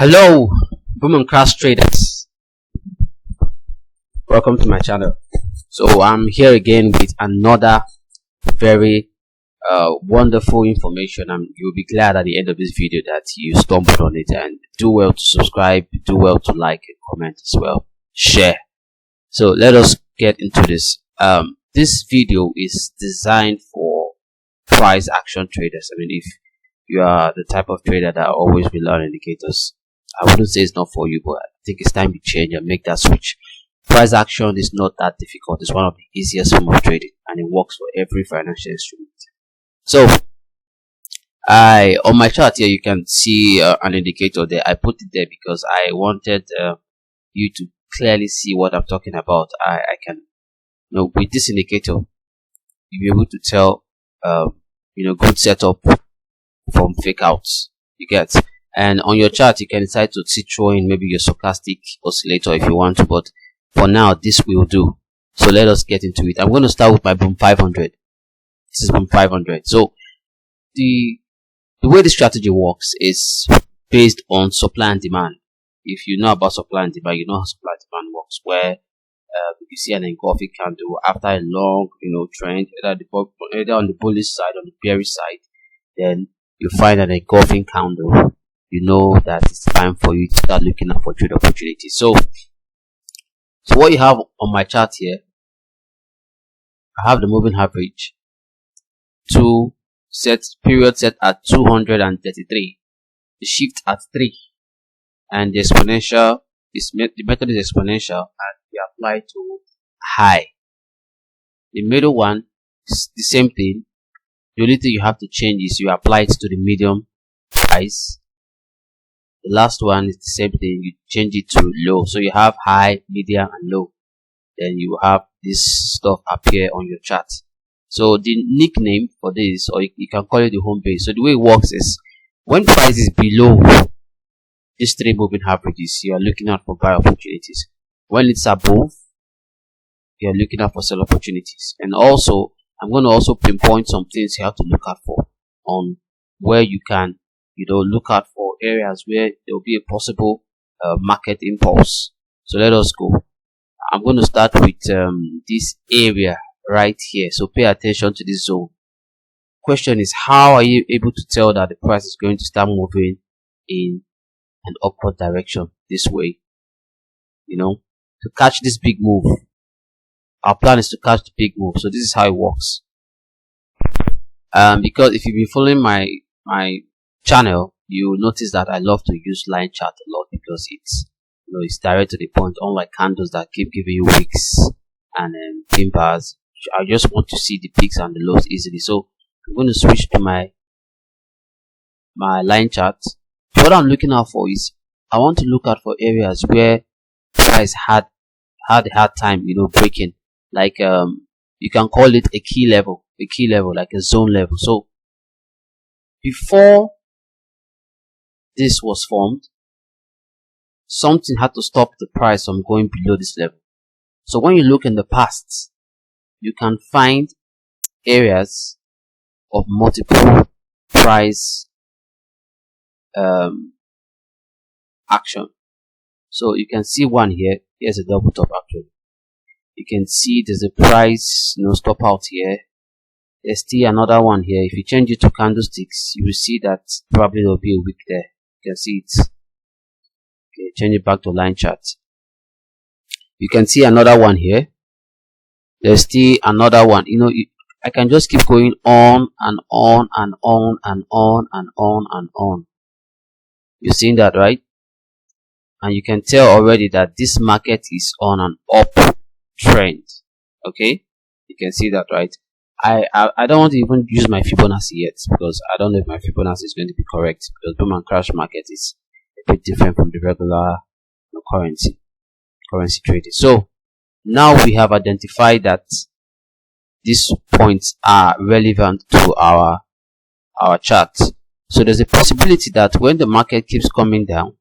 Hello, boom and crash traders. Welcome to my channel. So I'm here again with another very wonderful information, and you'll be glad at the end of this video that you stumbled on it. And do well to subscribe, do well to like and comment as well, share. So let us get into this. This video is designed for price action traders. I mean, if you are the type of trader that always rely on indicators, I wouldn't say it's not for you, but I think it's time to change and make that switch. Price action is not that difficult. It's one of the easiest form of trading, and it works for every financial instrument. So on my chart here, you can see an indicator there. I put it there because I wanted you to clearly see what I'm talking about. I can, with this indicator, you'll be able to tell good setup from fake outs. You get. And on your chart, you can decide to throw in maybe your stochastic oscillator if you want to, but for now, this will do. So let us get into it. I'm going to start with my boom 500. This is boom 500. So the way the strategy works is based on supply and demand. If you know about supply and demand, you know how supply and demand works, where you see an engulfing candle after a long trend, either on the bullish side or the bearish side, then you find an engulfing candle. You know that it's time for you to start looking out for trade opportunities. So what you have on my chart here, I have the moving average period set at 233, the shift at 3, and the exponential the method is exponential, and we apply to high. The middle one is the same thing. The only thing you have to change is you apply it to the medium price. The last one is the same thing, you change it to low. So you have high, medium and low. Then you have this stuff appear on your chart. So the nickname for this, or you can call it the home base. So the way it works is, when price is below these three moving averages, you are looking out for buy opportunities. When it's above, you are looking out for sell opportunities. And also, I'm going to also pinpoint some things you have to look out for on where you can look out for areas where there will be a possible market impulse. So let us go. I'm going to start with this area right here. So pay attention to this zone. Question is, how are you able to tell that the price is going to start moving in an upward direction this way? To catch this big move. Our plan is to catch the big move. So this is how it works. Because if you've been following my channel, you notice that I love to use line chart a lot, because it's direct to the point, unlike candles that keep giving you wicks and pin bars. I just want to see the peaks and the lows easily. So I'm going to switch to my line chart. What I'm looking out for is, I want to look out for areas where price had a hard time breaking, like you can call it a key level, like a zone level. So before this was formed, something had to stop the price from going below this level. So when you look in the past, you can find areas of multiple price action. So you can see one here. Here's a double top action. You can see there's a price stop out here. There's still another one here. If you change it to candlesticks, you will see that probably there will be a wick there. You can see it. Okay, change it back to line chart. You can see another one here. There's still another one. I can just keep going on and on and on and on and on and on. You've seen that, right? And you can tell already that this market is on an uptrend. Okay, you can see that, right? I don't want to even use my Fibonacci yet, because I don't know if my Fibonacci is going to be correct, because boom and crash market is a bit different from the regular currency trading. So now we have identified that these points are relevant to our chart. So there's a possibility that when the market keeps coming down,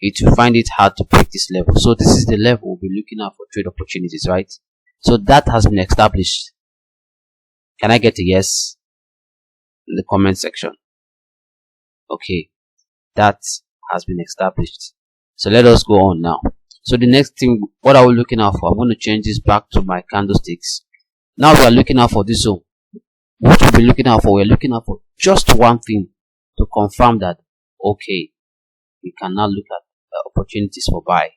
it will find it hard to break this level. So this is the level we'll be looking at for trade opportunities, right? So that has been established. Can I get a yes in the comment section? Okay. that has been established. So let us go on now. So the next thing, what are we looking out for? I'm going to change this back to my candlesticks. Now we are looking out for this zone. What we'll be looking out for, we're looking out for just one thing to confirm that, okay, we can now look at opportunities for buy.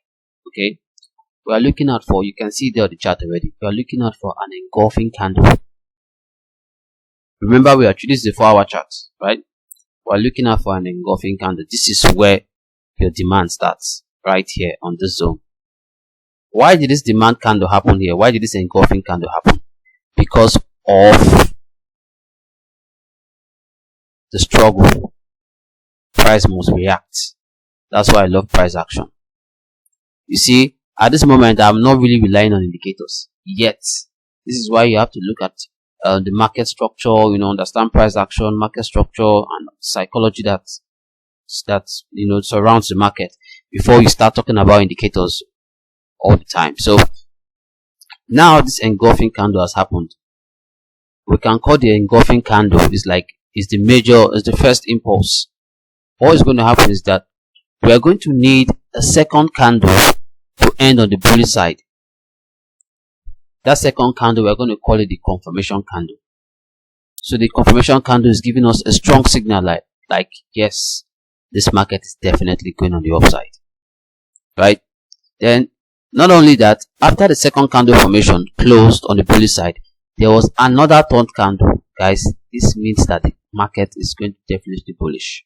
Okay, we are looking out for, you can see there on the chart already, we are looking out for an engulfing candle. Remember, this is the 4-hour chart, right? We are looking out for an engulfing candle. This is where your demand starts, right here on this zone. Why did this demand candle happen here? Why did this engulfing candle happen? Because of the struggle. Price must react. That's why I love price action. You see, at this moment, I'm not really relying on indicators yet. This is why you have to look at the market structure, understand price action, market structure, and psychology that surrounds the market before you start talking about indicators all the time. So now this engulfing candle has happened. We can call the engulfing candle is the first impulse. What is going to happen is that we are going to need a second candle to end on the bullish side. That second candle, we're going to call it the confirmation candle. So the confirmation candle is giving us a strong signal like yes, this market is definitely going on the upside, right? Then not only that, after the second candle formation closed on the bullish side, there was another third candle. Guys, this means that the market is going to definitely be bullish.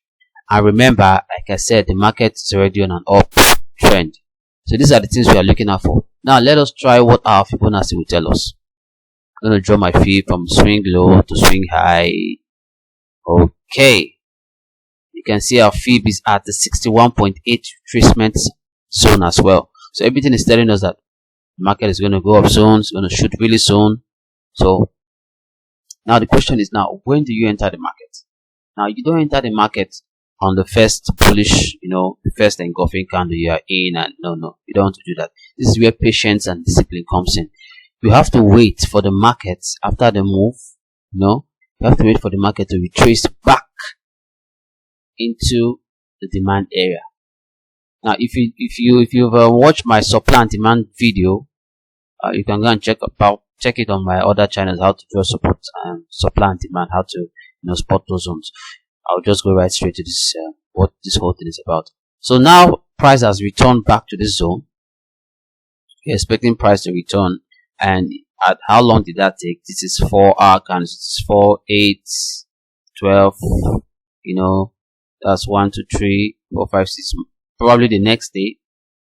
And remember, like I said, the market is already on an uptrend. So these are the things we are looking out for. Now let us try what our Fibonacci will tell us. I'm going to draw my fib from swing low to swing high. Okay. You can see our fib is at the 61.8 retracement zone as well. So everything is telling us that the market is going to go up soon. It's going to shoot really soon. So now the question is, now when do you enter the market? Now you don't enter the market on the first bullish, the first engulfing candle you are in, and no, you don't want to do that. This is where patience and discipline comes in. You have to wait for the market after the move. You have to wait for the market to retrace back into the demand area. Now, if you've watched my supply and demand video, you can go and check it on my other channels, how to draw supply and demand, how to spot those zones. I'll just go right straight to this, what this whole thing is about. So now price has returned back to this zone. We're expecting price to return, and at how long did that take? This is 4-hour candles. This is 4, 8, 12. That's 1, 2, 3, 4, 5, 6. Probably the next day.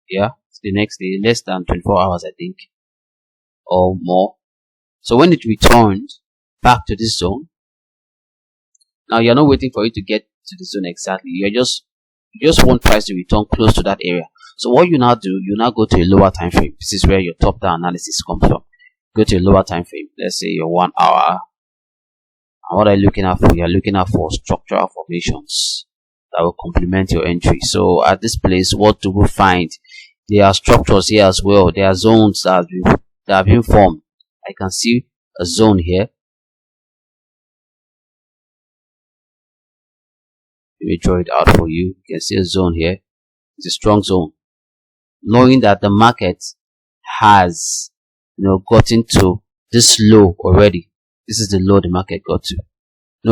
Yeah, it's the next day, less than 24 hours, I think, or more. So when it returned back to this zone, now you're not waiting for it to get to the zone exactly. You just want price to return close to that area. So what you now do, you now go to a lower time frame. This is where your top down analysis comes from. Go to a lower time frame. Let's say your 1 hour. And what are you looking out for? You're looking out for structural formations that will complement your entry. So at this place, what do we find? There are structures here as well. There are zones that have been formed. I can see a zone here. Let me draw it out for you. You can see a zone here. It's a strong zone. Knowing that the market has gotten to this low already. This is the low the market got to.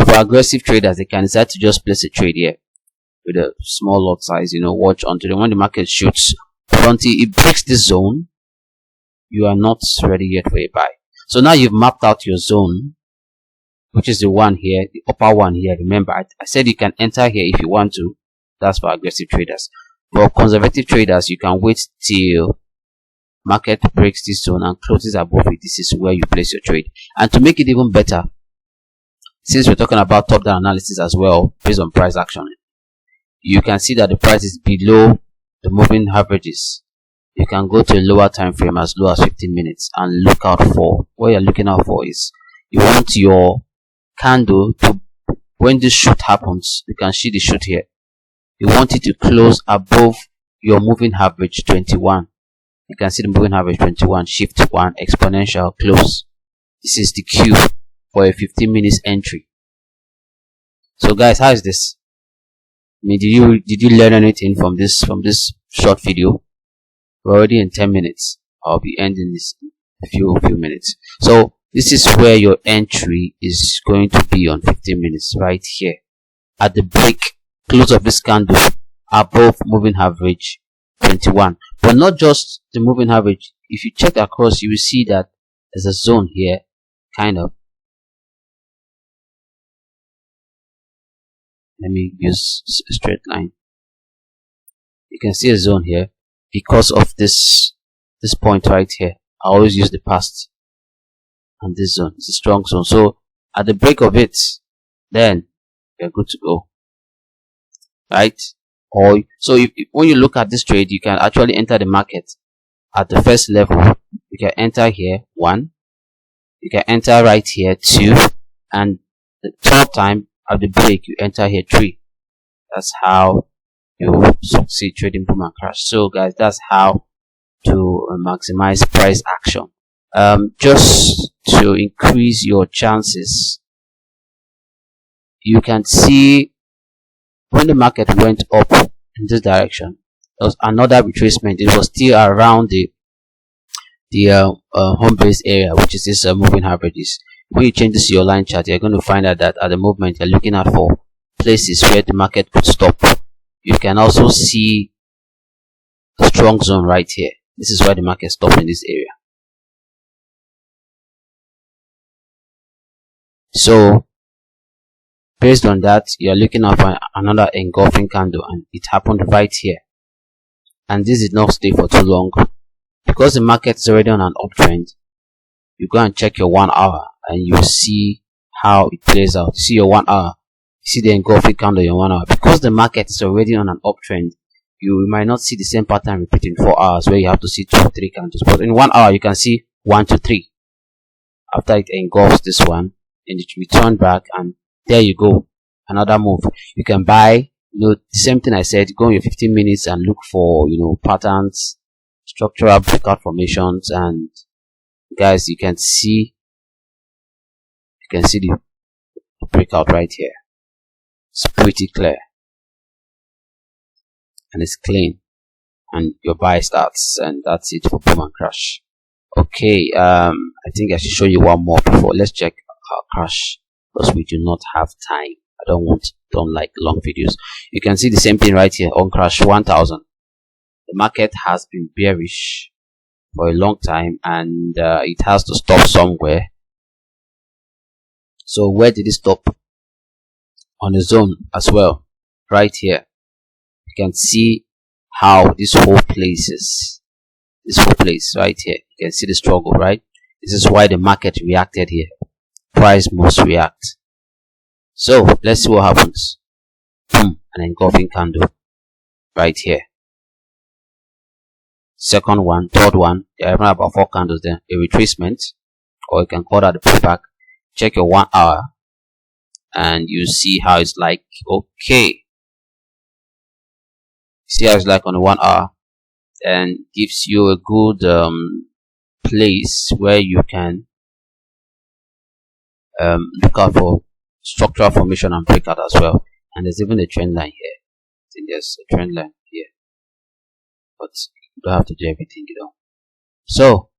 For aggressive traders, they can decide to just place a trade here with a small lot size, watch until when the market shoots. But until it breaks this zone, you are not ready yet for a buy. So now you've mapped out your zone, which is the one here, the upper one here. Remember, I said you can enter here if you want to. That's for aggressive traders. For conservative traders, you can wait till market breaks this zone and closes above it. This is where you place your trade. And to make it even better, since we're talking about top-down analysis as well, based on price action, you can see that the price is below the moving averages. You can go to a lower time frame as low as 15 minutes and look out for, what you're looking out for is, you want your candle to, when this shoot happens, you can see the shoot here, you want it to close above your moving average 21. You can see the moving average 21, shift 1, exponential, close. This is the cue for a 15 minutes entry. So guys, how is this? I mean, did you learn anything from this short video? We're already in 10 minutes. I'll be ending this in a few minutes. So this is where your entry is going to be on 15 minutes, right here at the break close of this candle above moving average 21. But not just the moving average. If you check across, you will see that there's a zone here, kind of. Let me use a straight line. You can see a zone here because of this point right here. I always use the past and this zone. It's a strong zone. So at the break of it, then you're good to go, right? Or so when you look at this trade, you can actually enter the market at the first level. You can enter here 1. You can enter right here 2, and the third time at the break you enter here 3. That's how you succeed trading boom and crash. So guys, that's how to maximize price action. Just to increase your chances, you can see when the market went up in this direction, there was another retracement. It was still around the home base area, which is this moving averages. When you change this to your line chart, you're going to find out that at the movement you're looking at for places where the market could stop. You can also see a strong zone right here. This is where the market stopped in this area. So based on that, you're looking at another engulfing candle, and it happened right here. And this did not stay for too long because the market is already on an uptrend. You go and check your 1 hour and you see how it plays out. You see your 1 hour, you see the engulfing candle in your 1 hour. Because the market is already on an uptrend, you might not see the same pattern repeat in 4 hours where you have to see 2 or 3 candles. But in 1 hour, you can see 1 to 3. After it engulfs this one, and it return back, and there you go, another move. You can buy, the same thing I said, go in your 15 minutes and look for, patterns, structural breakout formations, and guys, you can see the breakout right here. It's pretty clear and it's clean, and your buy starts, and that's it for boom and crash. Okay, I think I should show you one more before. Let's check our crash, because we do not have time. I don't like long videos. You can see the same thing right here on crash 1000. The market has been bearish for a long time, and it has to stop somewhere. So where did it stop? On the zone as well, right here. You can see how this whole place right here. You can see the struggle, right? This is why the market reacted here. Price must react. So let's see what happens. Boom, an engulfing candle right here. Second one, third one, there are about 4 candles there. A retracement, or you can call that a pullback. Check your 1 hour and you see how it's like. Okay, see how it's like on the 1 hour, and gives you a good place where you can look out for structural formation and breakout as well. And there's even a trend line here. I think there's a trend line here, but you don't have to do everything, So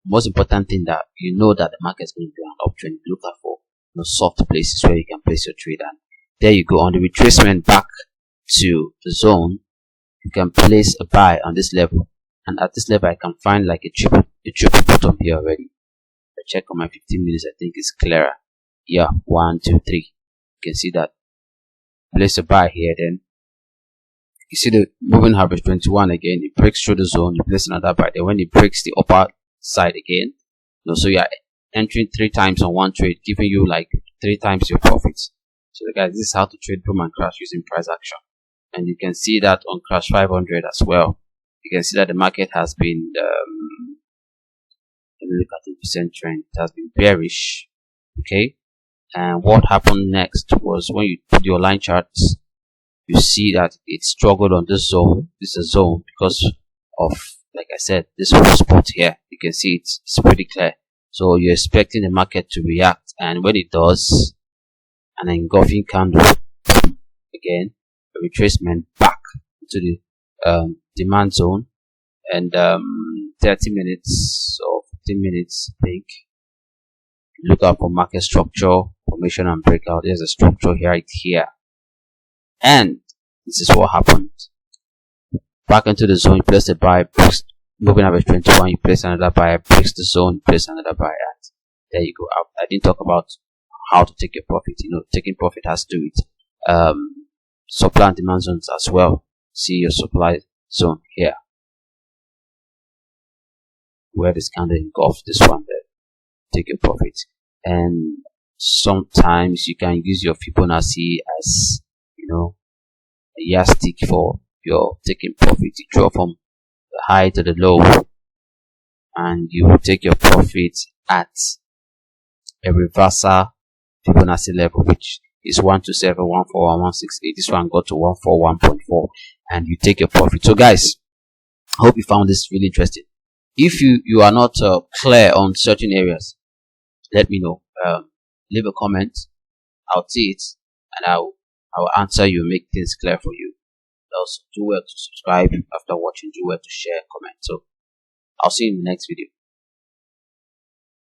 most important thing that you know that the market is going to be on uptrend. Look out for soft places where you can place your trade, and there you go. On the retracement back to the zone, you can place a buy on this level, and at this level I can find like a triple bottom here already. I check on my 15 minutes, I think it's clearer. Yeah, 1 2 3. You can see that. Place a buy here, then you see the moving average 21 again. It breaks through the zone, you place another buy. Then when it breaks the upper side again, so you are entering 3 times on one trade, giving you like 3 times your profits. So guys, this is how to trade boom and crash using price action. And you can see that on crash 500 as well. You can see that the market has been let me look at the percent trend. It has been bearish. Okay, and what happened next was when you put your line charts, you see that it struggled on this zone. This is a zone because of, like I said, this whole spot here. You can see it's pretty clear. So you're expecting the market to react, and when it does, an engulfing candle, again, a retracement back to the demand zone, and 30 minutes or 15 minutes, I think. Look out for market structure, formation, and breakout. There's a structure here, right here, and this is what happened. Back into the zone, you place the buy, moving average 21, you place another buy, breaks the zone, you place another buy, and there you go. I didn't talk about how to take your profit. Taking profit has to do with supply and demand zones as well. See your supply zone here, where this candle engulfs this one there. Take your profit, and sometimes you can use your Fibonacci as a yardstick for your taking profit. You draw from the high to the low, and you will take your profit at a reversal Fibonacci level, which is 127, 141, 168. This one got to 141.4, and you take your profit. So guys, I hope you found this really interesting. If you are not clear on certain areas, let me know. Leave a comment. I'll see it, and I'll answer you, make things clear for you. Also, do well to subscribe after watching. Do well to share, comment. So I'll see you in the next video.